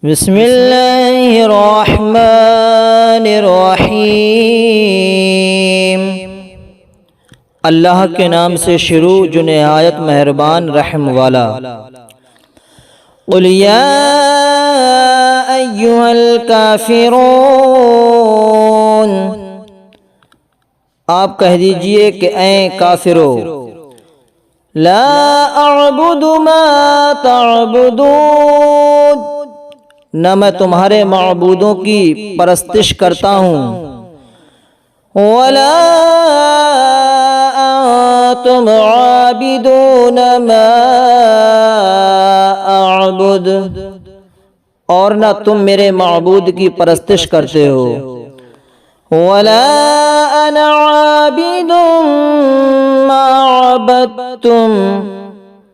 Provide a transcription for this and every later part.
بسم اللہ الرحمن الرحیم۔ اللہ کے نام سے شروع جو نہایت مہربان رحم والا۔ قل یا ایھا الکافرون، آپ کہہ دیجئے کہ اے کافرو، لا اعبد ما تعبدون، نہ میں تمہارے معبودوں کی پرستش کرتا ہوں، ولا انتم عابدون ما اعبد، اور نہ تم میرے معبود کی پرستش کرتے ہو، ولا انا عابد ما عبدتم،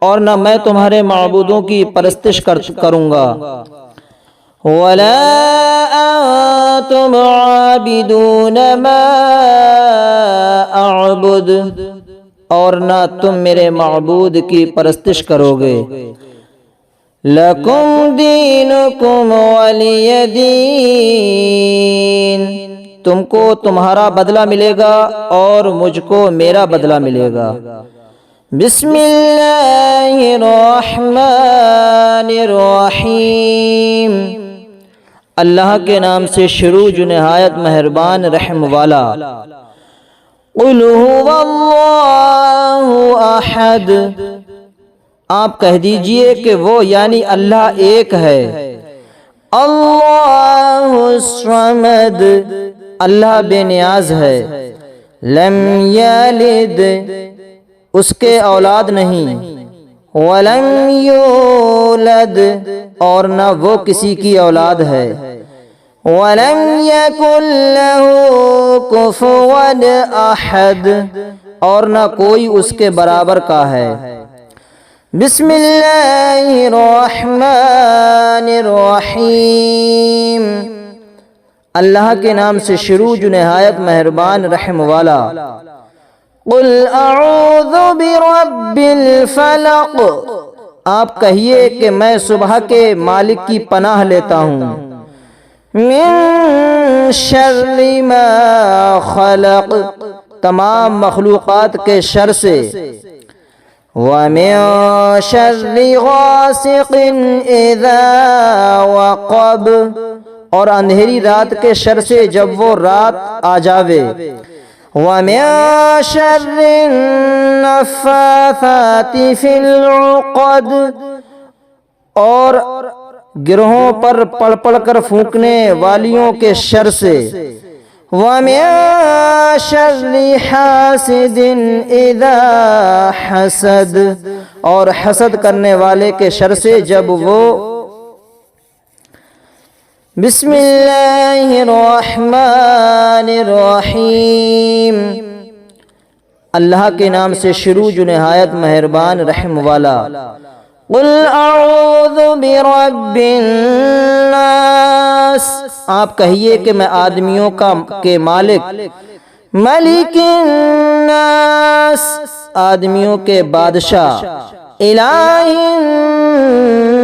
اور نہ میں تمہارے معبودوں کی پرستش کروں گا، ولا انتم عابدون ما اعبد، اور نہ تم میرے معبود کی پرستش کرو گے۔ لکم دینکم ولی دین، تم کو تمہارا بدلہ ملے گا اور مجھ کو میرا بدلہ ملے گا۔ بسم اللہ الرحمن الرحیم، اللہ کے نام سے شروع جو نہایت مہربان رحم والا۔ قل هو اللہ احد، آپ کہہ دیجئے کہ وہ یعنی اللہ ایک ہے۔ اللہ الصمد، اللہ بے نیاز ہے۔ لم یلد، اس کے اولاد نہیں۔ ولم یولد، اور نہ وہ کسی کی اولاد ہے۔ ولم یکن لہ کفوا احد، اور نہ کوئی اس کے برابر کا ہے۔ بسم اللہ الرحمن الرحیم، اللہ کے نام سے شروع جو نہایت مہربان رحم والا۔ قل اعوذ برب الفلق، آپ کہیے کہ میں صبح کے مالک کی پناہ لیتا ہوں۔ من شر ما خلق، تمام مخلوقات کے شر سے۔ ومن شر غاسق اذا وقب، اور اندھیری رات کے شر سے جب وہ رات آ جاوے۔ ومن شر النفاثات فی العقد، اور گرہوں پر پڑھ پڑھ کر پھونکنے والیوں کے شر سے۔ ومن شر حاسد اذا حسد، اور حسد کرنے والے کے شر سے جب وہ۔ بسم اللہ الرحمن الرحیم، اللہ کے نام سے شروع جو نہایت مہربان رحم والا۔ قل اعوذ برب الناس، آپ کہیے کہ میں آدمیوں کے مالک، ملک الناس، آدمیوں کے بادشاہ، الہ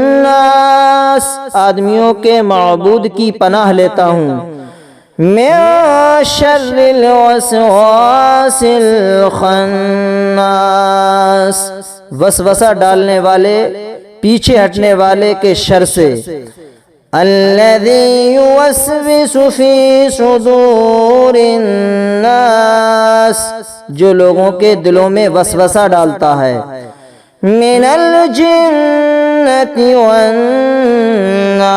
الناس، آدمیوں کے معبود کی پناہ لیتا ہوں۔ من شر الوسواس الخناس، وسوسہ ڈالنے والے پیچھے ہٹنے والے کے شر سے۔ الذی یوسوس فی صدور الناس، جو لوگوں کے دلوں میں وسوسہ ڈالتا ہے۔ من الجنۃ والناس،